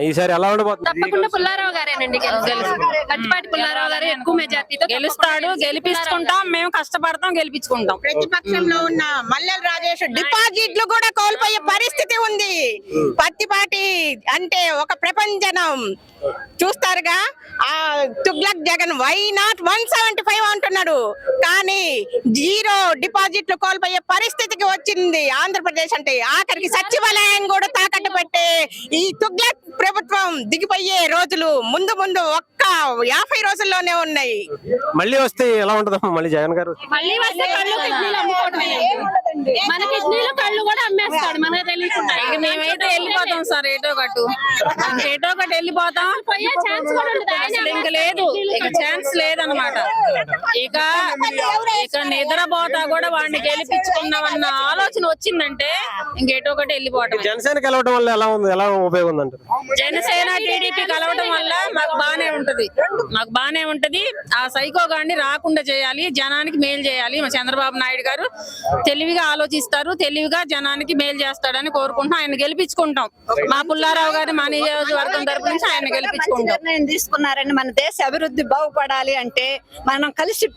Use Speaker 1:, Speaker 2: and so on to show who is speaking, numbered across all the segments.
Speaker 1: ఈసారి ఎలా ఉండబోతుంది?
Speaker 2: తప్పకుండా పుల్లారావు గారేనండి పత్తిపాటి పుల్లారావు గారు ఎక్కువ మెజార్టీతో
Speaker 3: గెలుస్తాడు. గెలిపించుకుంటాం, మేము కష్టపడతాం, గెలిపించుకుంటాం.
Speaker 4: ప్రతిపక్షంలో ఉన్న మల్లెల రాజేష్ డిపాజిట్లు కూడా కోల్పోయే పరిస్థితి ఉంది. పత్తిపాటి అంటే ఒక ప్రపంచనం చూస్తారుగా. ఆ తుగ్లక్ జగన్ వై నాట్ 175 అంటున్నాడు, కానీ 0 డిపాజిట్లు కోల్పోయే పరిస్థితికి వచ్చింది ఆంధ్రప్రదేశ్. అంటే ఆఖరికి సచివాలయం కూడా తాకట్టు పెట్టే ఈ తుగ్లక్ ప్రభుత్వం దిగిపోయే రోజులు ముందు ముందు ఒక్క 50 రోజుల్లోనే ఉన్నాయి.
Speaker 1: మళ్ళీ వస్తే ఎలా ఉంటుందమ్మా? మళ్ళీ జగన్ గారు
Speaker 2: మళ్ళీ వస్తే కళ్ళు కిడ్నీలు అమ్ముకోవడమే. మన కిడ్నీలు కళ్ళు కూడా అమ్మేస్తాడు మనకు తెలియకుండా.
Speaker 3: మేమైతే వెళ్ళిపోతాం సార్, ఏటో ఒకటి వెళ్ళిపోతాం.
Speaker 2: పోయే ఛాన్స్ కూడా ఉండదు. ఆయన
Speaker 3: ఇంకా లేదు, ఇక ఛాన్స్ లేదనమాట. ఇక నిద్రపోతా కూడా వాడిని గెలిపించుకున్నామన్న ఆలోచన వచ్చిందంటే ఇంకేటో ఒకటి వెళ్ళిపోవటం.
Speaker 1: జనసేన కలవడం వల్ల ఎలా ఉంది, ఎలా ఉపయోగం ఉంది అంటారు?
Speaker 3: జనసేన టీడీపీ కలవడం వల్ల మాకు బానే ఉంటది. ఆ సైకో గాడిని రాకుండా చేయాలి, జనానికి మేలు చేయాలి. మా చంద్రబాబు నాయుడు గారు తెలివిగా ఆలోచిస్తారు, తెలివిగా జనానికి మేలు చేస్తాడని కోరుకుంటున్నాం. ఆయన గెలిపించుకుంటాం. మా పుల్లారావు గారి మా నియోజకవర్గం తరపు నుంచి ఆయన గెలిపించుకుంటాం.
Speaker 5: నిర్ణయం తీసుకున్నారని మన దేశ అభివృద్ధి బాగుపడాలి అంటే మనం కలిసి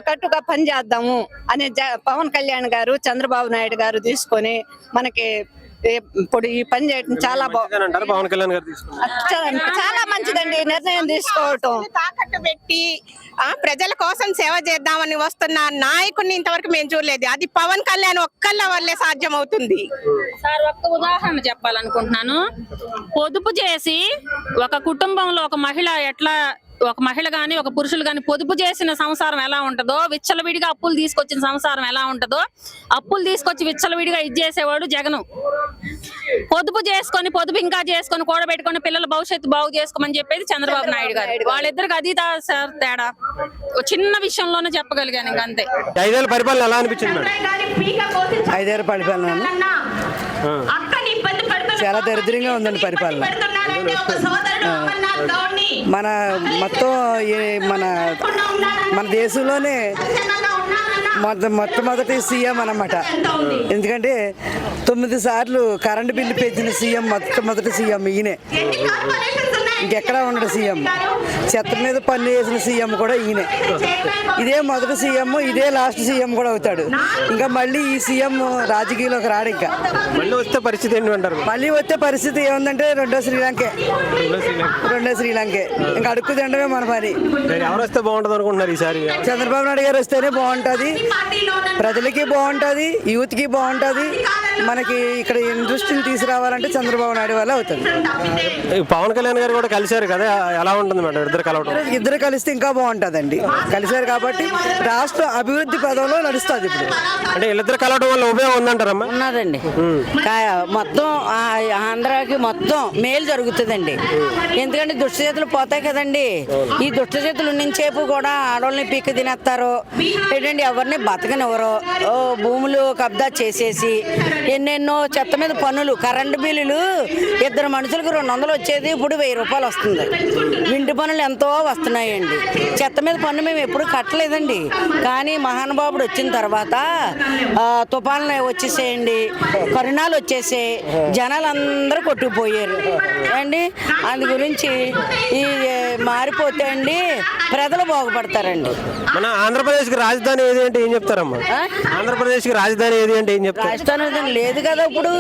Speaker 5: కట్టుగా పనిచేద్దాము అని పవన్ కళ్యాణ్ గారు చంద్రబాబు నాయుడు గారు తీసుకొని మనకి ఇప్పుడు ఈ పని చేయడం చాలా
Speaker 1: బాగుంది. పవన్ కళ్యాణ్ గారు
Speaker 5: చాలా మంచిదండి నిర్ణయం తీసుకోవటం.
Speaker 4: తాకట్టు పెట్టి ప్రజల కోసం సేవ చేద్దామని వస్తున్న నాయకుడిని ఇంతవరకు మేము చూడలేదు. అది పవన్ కళ్యాణ్ ఒక్కళ్ళ వల్లే సాధ్యం అవుతుంది.
Speaker 3: సార్ ఒక్క ఉదాహరణ చెప్పాలనుకుంటున్నాను. పొదుపు చేసి ఒక కుటుంబంలో ఒక మహిళ గాని ఒక పురుషులు గాని పొదుపు చేసిన సంసారం ఎలా ఉంటుందో, విచ్చలవిడిగా అప్పులు తీసుకొచ్చిన సంసారం ఎలా ఉంటుందో, అప్పులు తీసుకొచ్చి విచ్చలవిడిగా చేసేవాడు జగను. పొదుపు ఇంకా చేసుకొని కూడబెట్టుకొని పిల్లల భవిష్యత్తు బాగు చేసుకోమని చెప్పేది చంద్రబాబు నాయుడు గారు. వాళ్ళిద్దరికి అది సార్ తేడా. చిన్న విషయంలోనే చెప్పగలిగాను. ఇంక అంతే.
Speaker 1: 5 ఏళ్ల పరిపాలన ఎలా అనిపించింది?
Speaker 6: 5 ఏళ్ల పరిపాలన చాలా దరిద్రంగా ఉందండి పరిపాలన. మన మొత్తం మన దేశంలోనే మొట్టమొదటి సీఎం అన్నమాట. ఎందుకంటే 9 సార్లు కరెంటు బిల్లు పెంచిన సీఎం మొట్టమొదటి సీఎం ఈయనే. ఇంకెక్కడా ఉండడు సీఎం. చెత్త మీద పన్ను వేసిన సీఎం కూడా ఈయనే. ఇదే మొదటి సీఎం, ఇదే లాస్ట్ సీఎం కూడా అవుతాడు. ఇంకా మళ్ళీ ఈ సీఎం రాజకీయాల్లోకి రాడు. ఇంకా
Speaker 1: మళ్ళీ వస్తే పరిస్థితి ఏంటి అంటారు?
Speaker 6: మళ్ళీ వచ్చే పరిస్థితి ఏముందంటే రెండో శ్రీలంకే. ఇంకా అడుక్కు తినడమే మన పని.
Speaker 1: ఎవరు వస్తే బాగుంటుంది అనుకుంటున్నారు ఈసారి?
Speaker 6: చంద్రబాబు నాయుడు గారు వస్తేనే బాగుంటుంది. ప్రజలకి బాగుంటుంది, యూత్ కి బాగుంటుంది. మనకి ఇక్కడ ఇండస్ట్రీని తీసుకురావాలంటే చంద్రబాబు నాయుడు వల్ల అవుతుంది.
Speaker 1: పవన్ కళ్యాణ్ గారు కూడా కలిశారు కదా, ఎలా ఉంటుంది మేడం ఇద్దరు కలవడం?
Speaker 6: ఇద్దరు కలిస్తే ఇంకా బాగుంటుందండి. కలిశారు కాబట్టి రాష్ట్ర అభివృద్ధి పదంలో నడుస్తుంది ఇప్పుడు.
Speaker 1: అంటే వీళ్ళిద్దరు కలవడం వల్ల ఉపయోగం ఉందంటారమ్మా?
Speaker 7: ఉన్నదండి. మొత్తం ఆంధ్రాకి మొత్తం మేలు జరుగుతుందండి. ఎందుకంటే దుష్టచేతులు పోతాయి కదండి. ఈ దుష్టచేతులు ఉన్నంచేపు కూడా ఆడవాళ్ళని పీక్క తినేస్తారు ఏంటండి. ఎవరిని బతకనివ్వరు. భూములు కబ్జా చేసేసి ఎన్నెన్నో చెత్త మీద పన్నులు, కరెంటు బిల్లులు 2 మనుషులకు 200 వచ్చేది ఇప్పుడు 1000 రూపాయలు వస్తుంది. ఇంటి పనులు ఎంతో వస్తున్నాయండి. చెత్త మీద పన్ను మేము ఎప్పుడు కట్టలేదండి. కానీ మహానుభావుడు వచ్చిన తర్వాత తుఫాన్లు వచ్చేసేయండి, కరుణాలు వచ్చేసే, జనాలందరూ కొట్టుకుపోయారు అండి. అందు గురించి ఈ మారిపోతే అండి ప్రజలు బాగుపడతారండి.
Speaker 1: మన ఆంధ్రప్రదేశ్ కి రాజధాని ఏది అంటే ఏం చెప్తారమ్మా? ఆంధ్రప్రదేశ్ కి రాజధాని ఏది అంటే ఏం చెప్తారు?
Speaker 7: రాజధాని లేదు కదా. ఇప్పుడు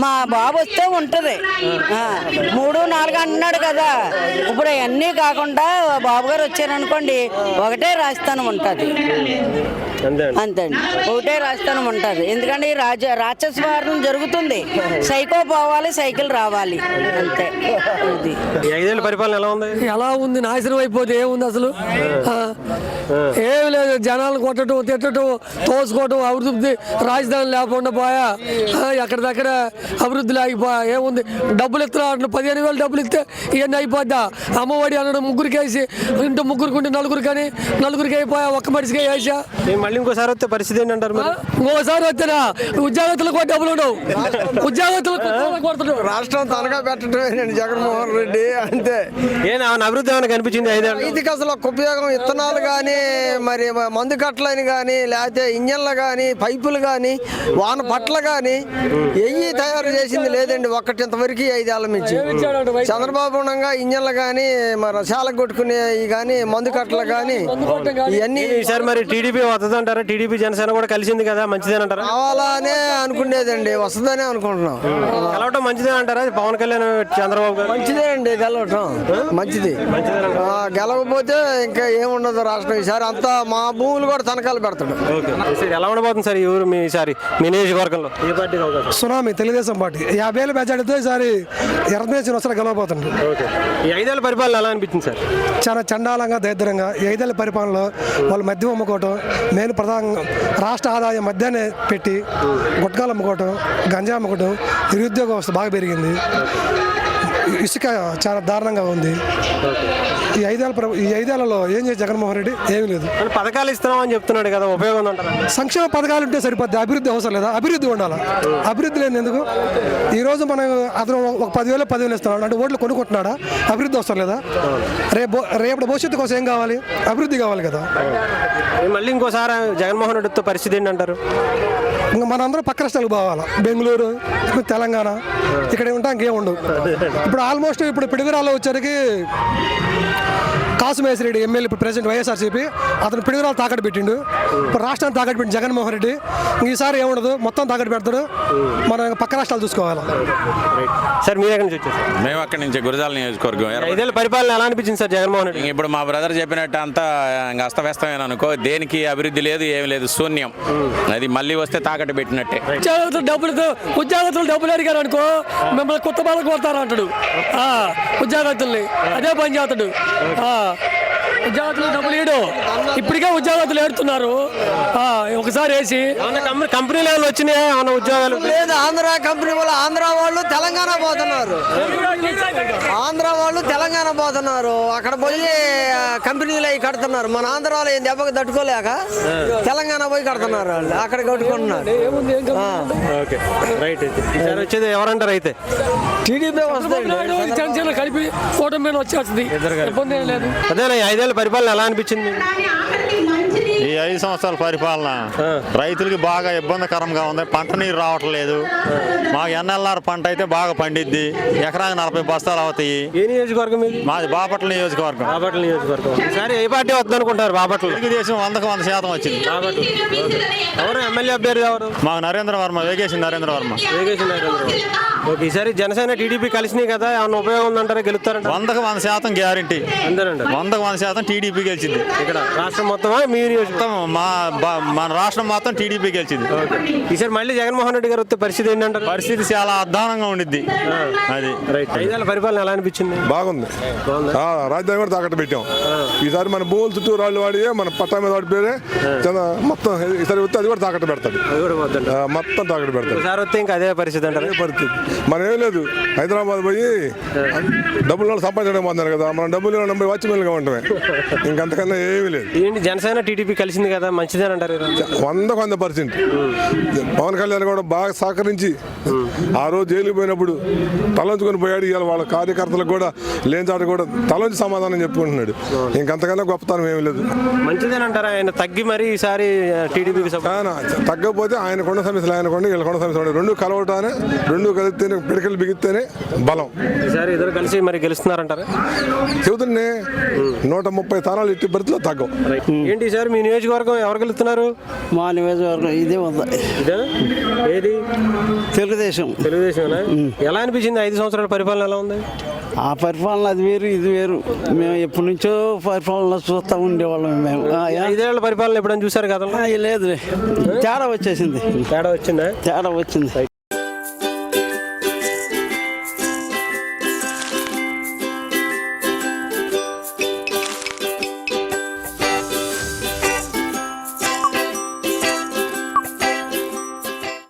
Speaker 7: మా బాబు వస్తే ఉంటది. 3, 4 అంటున్నాడు కదా. ఇప్పుడు అవన్నీ కాకుండా బాబు గారు వచ్చారనుకోండి, ఒకటే రాజధాని ఉంటది. అంతే అండి, ఒకటే రాజధాని ఉంటది. ఎందుకంటే రాక్షస వారం జరుగుతుంది. సైకో పోవాలి, సైకిల్ రావాలి, అంతే. ఇది
Speaker 1: 5 ఏళ్ల పరిపాలన ఎలా ఉంది?
Speaker 8: నాశనం అయిపోతే ఏముంది అసలు? ఏమి లేదు. జనాలు కొట్టడం, తిట్టడం, తోసుకోవడం, అభివృద్ధి రాజధాని లేకుండా పోయా. ఎక్కడ దగ్గర అభివృద్ధి లేకపోయా. ఏముంది? డబ్బులు ఇస్తున్నా 15,000 డబ్బులు ఇస్తే ఇవన్నీ అయిపోద్దా? అమ్మఒడి అనడం 3 వేసి ఇంటూ 3 నలుగురు కానీ 4 అయిపోయా. ఒక్క మనిషికి వేసా.
Speaker 1: మళ్ళీ ఇంకోసారి వస్తే పరిస్థితి ఏంటంటారు మరి?
Speaker 8: ఇంకోసారి వచ్చినా ఉద్యోగస్తులకు కూడా డబ్బులు ఉండవు, ఉద్యోగస్తులకు కొడుతున్నాడు.
Speaker 9: రాష్ట్రం తనగా పెట్టడమేనండి జగన్మోహన్ రెడ్డి, అంతే.
Speaker 1: ఏమైనా అభివృద్ధి ఏమైనా కనిపించింది 5 ఏళ్ళు?
Speaker 9: రైతుకి అసలు ఒక ఉపయోగం, విత్తనాలు కానీ, మరి మందు కట్టలని కానీ, లేకపోతే ఇంజన్లు కానీ, పైపులు కానీ, వాన పట్ల కానీ ఎయ్యి తయారు చేసింది లేదండి ఒక్కటి ఇంతవరకు 5 ఏళ్ళ నుంచి. చంద్రబాబు ఉండగా ఇంజన్లు కానీ, మరి శాలకు కొట్టుకునే కానీ, మందు కట్టలు కానీ ఇవన్నీ.
Speaker 1: ఈసారి మరి టీడీపీ వస్తుంది అంటారా? టీడీపీ జనసేన కూడా కలిసింది కదా, మంచిదేనంటారా?
Speaker 9: కావాలనే అనుకునేదండి, వస్తుందనే అనుకుంటున్నాం.
Speaker 1: కలవటం మంచిదే అంటారా? పవన్ కళ్యాణ్ చంద్రబాబు గారు
Speaker 9: మంచిదే అండి గెలవటం, మంచిది. గెలవకపోతే ఇంకా ఏముండదు రాష్ట్రం. ఈసారి అంతా మా భూములు కూడా తనఖాలు పెడతాడు.
Speaker 1: ఈసారి ఎలా ఉండబోతుంది సార్ ఈ ఊరు మీ ఈసారి మీ నియోజకవర్గంలో? ఏ పార్టీకి అవకాశం?
Speaker 8: సునామీ తెలుగుదేశం పార్టీ 50,000 మెజార్టీతో ఈసారి ఎర్రదేశం వస్తారు గెలవబోతుంది.
Speaker 1: ఈ 5 ఏళ్ళ పరిపాలన ఎలా అనిపించింది సార్?
Speaker 8: చాలా చండాలంగా దరిద్రంగా 5 ఏళ్ల పరిపాలనలో వాళ్ళు మద్యం అమ్ముకోవటం, మెయిన్ ప్రధానంగా రాష్ట్ర ఆదాయం మద్యాన్ని పెట్టి గుట్కాలు అమ్ముకోవటం, గంజా అమ్ముకోవటం, నిరుద్యోగ వ్యవస్థ బాగా పెరిగింది, ఇసుక చాలా దారుణంగా ఉంది. ఈ 5 ఏళ్లలో ఏం చేసి జగన్మోహన్ రెడ్డి ఏమీ లేదు.
Speaker 1: పథకాలు ఇస్తున్నామని చెప్తున్నాడు కదా, ఉపయోగం అంటారా?
Speaker 8: సంక్షేమ పథకాలు ఉంటే సరిపోద్ది, అభివృద్ధి అవసరం లేదా? అభివృద్ధి ఉండాలి, అభివృద్ధి లేని ఎందుకు? ఈరోజు మనం అతను ఒక 10,000 ఇస్తున్నాడు అంటే ఓట్లు కొనుక్కుంటున్నాడా? అభివృద్ధి అవసరం లేదా? రేపు భవిష్యత్తు కోసం ఏం కావాలి? అభివృద్ధి కావాలి కదా.
Speaker 1: మళ్ళీ ఇంకోసారి జగన్మోహన్ రెడ్డితో పరిస్థితి ఏంటంటారు?
Speaker 8: ఇంకా మనందరం పక్క రాష్ట్రాలకు పోవాలి, బెంగళూరు, తెలంగాణ, ఇక్కడ ఉంటాం ఇంకేం ఉండవు. ఇప్పుడు ఆల్మోస్ట్ ఇప్పుడు పిడుగురాల్లో వచ్చరికి కాసుమేశ్వరెడ్డి ఎమ్మెల్యే ఇప్పుడు ప్రెసిడెంట్ వైఎస్ఆర్సీపీ, అతను పిడుగురాలు తాకట్టు పెట్టిండు. ఇప్పుడు రాష్ట్రాన్ని తాకట్టు పెట్టింది జగన్మోహన్ రెడ్డి. ఈసారి ఏముండదు, మొత్తం తాకట్టు పెడతాడు. మనం పక్క రాష్ట్రాలు చూసుకోవాలి.
Speaker 1: సార్ మీరు ఎక్కడి నుంచి వచ్చారు?
Speaker 10: మేము అక్కడి నుంచి గురజాల నియోజకవర్గం.
Speaker 1: 5 ఏళ్ళ పరిపాలన ఎలా అనిపించింది సార్ జగన్మోహన్ రెడ్డి?
Speaker 10: ఇప్పుడు మా బ్రదర్ చెప్పినట్టు అంతా ఇంకా అస్తవ్యస్తమైన అనుకో, దేనికి అభివృద్ధి లేదు, ఏమి లేదు, శూన్యం. అది మళ్ళీ వస్తే తాకట్టు పెట్టినట్టే.
Speaker 8: ఉద్యోగస్తులు డబ్బులు అడిగారు అనుకో, మిమ్మల్ని కొత్త బాలకు కొడతారు అంటాడు ఉద్యోగస్తుల్ని. అదే పని చేస్తాడు. ఉద్యోగస్తులు డబ్బులు ఇవ్వడు, ఇప్పటికే ఉద్యోగస్తులు ఏడుతున్నారు. ఒకసారి వేసి
Speaker 1: కంపెనీలు ఏమైనా వచ్చినాయా? ఏమైనా ఉద్యోగాలు
Speaker 9: లేదు. ఆంధ్ర కంపెనీ వాళ్ళు ఆంధ్ర వాళ్ళు తెలంగాణ పోతున్నారు, ఆంధ్ర వాళ్ళు తెలంగాణ పోతున్నారు. అక్కడ పోయి కంపెనీలు అవి కడుతున్నారు. మన ఆంధ్ర వాళ్ళు ఏం దెబ్బకి తట్టుకోలేక తెలంగాణ పోయి కడుతున్నారు, వాళ్ళు అక్కడ కట్టుకుంటున్నారు.
Speaker 1: వచ్చేది ఎవరంటారు? అయితే
Speaker 9: టీడీపీ వస్తుంది,
Speaker 8: జనసేన కలిపి కూటమి మీద వచ్చేస్తుంది, ఇబ్బంది ఏం లేదు.
Speaker 1: అదేనా 5 ఏళ్ళ పరిపాలన ఎలా అనిపించింది?
Speaker 11: ఈ 5 సంవత్సరాల పరిపాలన రైతులకి బాగా ఇబ్బందికరంగా ఉంది. పంట నీరు రావట్లేదు. మాకు ఎన్ఎల్ఆర్ పంట అయితే బాగా పండిద్ది, ఎకరానికి 40 బస్తాలు అవుతాయి.
Speaker 1: ఏ నియోజకవర్గం ఇది?
Speaker 11: మాది బాపట్ల నియోజకవర్గం.
Speaker 1: బాపట్ల నియోజకవర్గం. ఈసారి ఏ పార్టీ వస్తుంది అనుకుంటారు? బాపట్ల
Speaker 11: తెలుగుదేశం 100% వచ్చింది.
Speaker 1: బాపట్ల ఎవరు ఎమ్మెల్యే అభ్యర్థి ఎవరు?
Speaker 11: మాకు నరేంద్ర వర్మ, వేగేసి నరేంద్ర వర్మ.
Speaker 1: ఓకే, ఈసారి జనసేన టీడీపీ కలిసినాయి కదా, ఏమన్నా ఉపయోగం ఉందంటారా? గెలుస్తారంట?
Speaker 11: 100% గ్యారంటీ.
Speaker 1: అందరండి
Speaker 11: 100% టీడీపీ గెలిచింది.
Speaker 1: ఇక్కడ రాష్ట్రం మొత్తమా మీ నియోజకవర్గం?
Speaker 11: మన రాష్ట్రం మొత్తం టీడీపీ గెలిచింది.
Speaker 1: ఈసారి మళ్ళీ జగన్మోహన్ రెడ్డి గారు వస్తే పరిస్థితి ఏంటంటారు?
Speaker 11: పరిస్థితి చాలా అధ్వానంగా ఉండిద్ది. అది
Speaker 1: 5 ఏళ్ళ పరిపాలన ఎలా అనిపించింది?
Speaker 12: బాగుంది. రాజధాని కూడా తాకట్టు పెట్టాం. ఈసారి మన భూములు చుట్టూ రాళ్ళు వాడి మన పట్టా మీద వాడి పేరే మొత్తం. ఈసారి వస్తే అది కూడా తాకట్టు పెడతాడు, మొత్తం తాకట్టు పెడతాడు.
Speaker 1: ఈసారి వస్తే ఇంకా అదే పరిస్థితి అంటారు?
Speaker 12: అదే పరిస్థితి. మనం ఏం లేదు, హైదరాబాద్ పోయి డబ్బులు సంపాదించడం పొందారు కదా, మనం డబ్బులు నమ్మి వాచ్మెన్గా ఉండటమే, ఇంకంతకన్నా ఏమీ లేదు.
Speaker 1: ఏంటి జనసేన టీడీపీ కలిసింది కదా, మంచిదేనంటారు?
Speaker 12: 100% పవన్ కళ్యాణ్ కూడా బాగా సహకరించి ఆ రోజు జైలుకి పోయినప్పుడు తలంచుకొని పోయాడు. ఇవాళ వాళ్ళ కార్యకర్తలకు కూడా లేని చాటు కూడా తలంచి సమాధానం చెప్పుకుంటున్నాడు. ఇంకంతకన్నా గొప్పతనం ఏమీ లేదు.
Speaker 1: మంచిదేనంటారా? ఆయన తగ్గి మరి ఈసారి టీడీపీకి
Speaker 12: తగ్గకపోతే ఆయన కొండ సమస్యలు, ఆయన కొండ వీళ్ళ కొండ సమస్యలు రెండు కలవటానే, రెండు కలిస్తేనే పిడికలు బిగిస్తేనే బలం.
Speaker 1: ఈసారి ఇద్దరు కలిసి మరి గెలుస్తున్నారంటారా?
Speaker 12: చెబుతుండే 130 స్థానాలు ఎట్టి పరిస్థితిలో తగ్గవు.
Speaker 1: ఏంటి ఈసారి మీ నియోజకవర్గం ఎవరు గెలుస్తున్నారు?
Speaker 9: మా నియోజకవర్గం ఇదే ఉంది.
Speaker 1: ఏది?
Speaker 9: తెలుగుదేశం.
Speaker 1: తెలుగుదేశం. ఎలా అనిపించింది 5 సంవత్సరాల పరిపాలన ఎలా ఉంది?
Speaker 9: ఆ పరిపాలన అది వేరు, ఇది వేరు. మేము ఎప్పటి నుంచో పరిపాలన చూస్తూ ఉండేవాళ్ళం. మేము
Speaker 1: 5 ఏళ్ల పరిపాలన ఎప్పుడైనా చూసారు కదా?
Speaker 9: లేదు, తేడా వచ్చేసింది.
Speaker 1: తేడా వచ్చిందా?
Speaker 9: తేడా వచ్చింది.